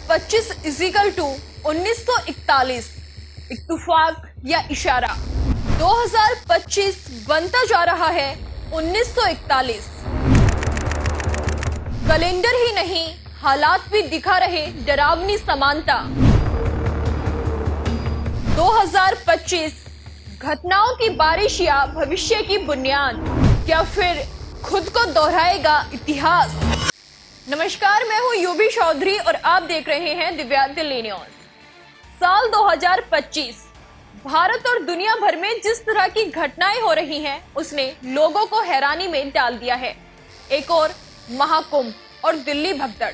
2025 is equal to 1941 इत्तेफाक या इशारा। 2025 बनता जा रहा है 1941। कैलेंडर ही नहीं, हालात भी दिखा रहे डरावनी समानता। 2025 घटनाओं की बारिश या भविष्य की बुनियाद, क्या फिर खुद को दोहराएगा इतिहास? नमस्कार, मैं हूं यूबी चौधरी और आप देख रहे हैं दिव्या दिल्ली न्यूज। साल 2025 भारत और दुनिया भर में जिस तरह की घटनाएं हो रही हैं, उसने लोगों को हैरानी में डाल दिया है। एक और महाकुंभ और दिल्ली भगदड़,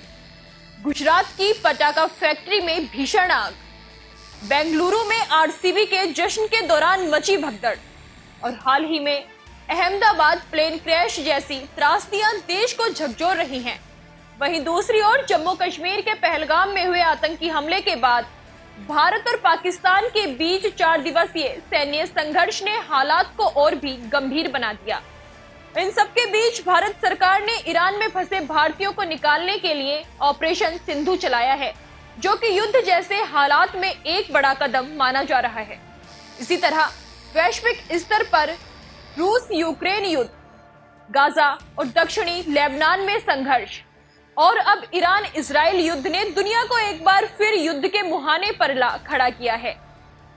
गुजरात की पटाखा फैक्ट्री में भीषण आग, बेंगलुरु में आरसीबी के जश्न के दौरान मची भगदड़ और हाल ही में अहमदाबाद प्लेन क्रैश जैसी त्रासदियां देश को झकझोर रही हैं। वहीं दूसरी ओर जम्मू कश्मीर के पहलगाम में हुए आतंकी हमले के बाद भारत और पाकिस्तान के बीच 4 दिवसीय सैन्य संघर्ष ने हालात को और भी गंभीर बना दिया। इन सबके बीच भारत सरकार ने ईरान में फंसे भारतीयों को निकालने के लिए ऑपरेशन सिंधु चलाया है, जो कि युद्ध जैसे हालात में एक बड़ा कदम माना जा रहा है। इसी तरह वैश्विक स्तर पर रूस यूक्रेन युद्ध, गाजा और दक्षिणी लेबनान में संघर्ष और अब ईरान इजराइल युद्ध ने दुनिया को एक बार फिर युद्ध के मुहाने पर ला खड़ा किया है।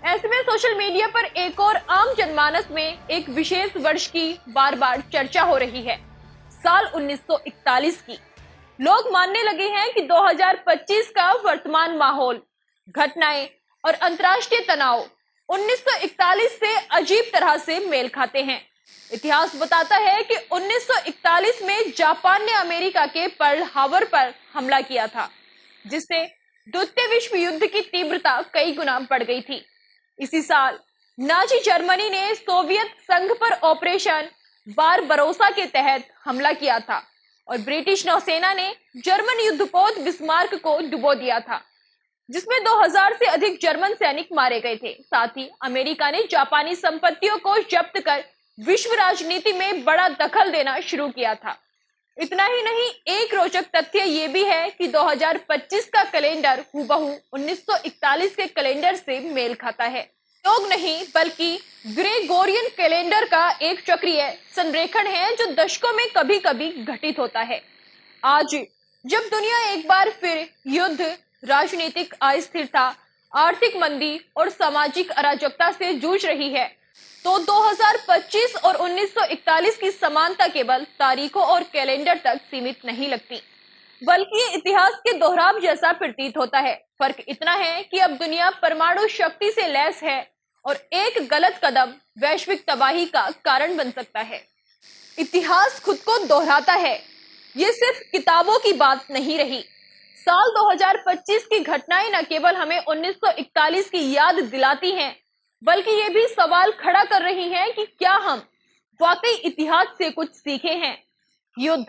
ऐसे में सोशल मीडिया पर एक और आम जनमानस में एक विशेष वर्ष की बार बार चर्चा हो रही है, साल 1941 की। लोग मानने लगे हैं कि 2025 का वर्तमान माहौल, घटनाएं और अंतर्राष्ट्रीय तनाव 1941 से अजीब तरह से मेल खाते हैं। इतिहास बताता है कि 1941 में जापान ने अमेरिका के पर्ल हार्बर पर हमला किया था, जिससे द्वितीय विश्व युद्ध की तीव्रता कई गुना बढ़ गई थी। इसी साल नाजी जर्मनी ने सोवियत संघ पर ऑपरेशन बारबरोसा के तहत हमला किया था और ब्रिटिश नौसेना ने जर्मन युद्धपोत बिस्मार्क को डुबो दिया था, जिसमें 2000 से अधिक जर्मन सैनिक मारे गए थे। साथ ही अमेरिका ने जापानी संपत्तियों को जब्त कर विश्व राजनीति में बड़ा दखल देना शुरू किया था। इतना ही नहीं, एक रोचक तथ्य ये भी है कि 2025 का कैलेंडर हूबहू 1941 के कैलेंडर से मेल खाता है। योग नहीं बल्कि ग्रेगोरियन कैलेंडर का एक चक्रीय संरेखण है, जो दशकों में कभी कभी घटित होता है। आज जब दुनिया एक बार फिर युद्ध, राजनीतिक अस्थिरता, आर्थिक मंदी और सामाजिक अराजकता से जूझ रही है, तो 2025 और 1941 की समानता केवल तारीखों और कैलेंडर तक सीमित नहीं लगती, बल्कि इतिहास के दोहराव जैसा प्रतीत होता है। फर्क इतना है कि अब दुनिया परमाणु शक्ति से लैस है और एक गलत कदम वैश्विक तबाही का कारण बन सकता है। इतिहास खुद को दोहराता है, ये सिर्फ किताबों की बात नहीं रही। साल 2025 की घटनाएं न केवल हमें 1941 की याद दिलाती हैं, बल्कि ये भी सवाल खड़ा कर रही हैं कि क्या हम वाकई इतिहास से कुछ सीखे हैं। युद्ध,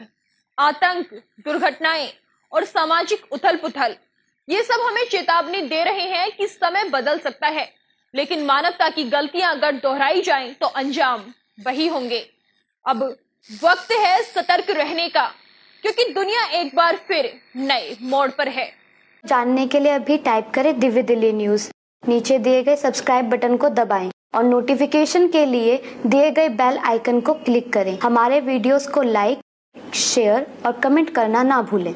आतंक, दुर्घटनाएं और सामाजिक उथल-पुथल, ये सब हमें चेतावनी दे रहे हैं कि समय बदल सकता है, लेकिन मानवता की गलतियां अगर दोहराई जाएं तो अंजाम वही होंगे। अब वक्त है सतर्क रहने का, क्योंकि दुनिया एक बार फिर नए मोड़ पर है। जानने के लिए अभी टाइप करें दिव्य दिल्ली न्यूज। नीचे दिए गए सब्सक्राइब बटन को दबाएं और नोटिफिकेशन के लिए दिए गए बेल आइकन को क्लिक करें। हमारे वीडियोस को लाइक, शेयर और कमेंट करना ना भूलें।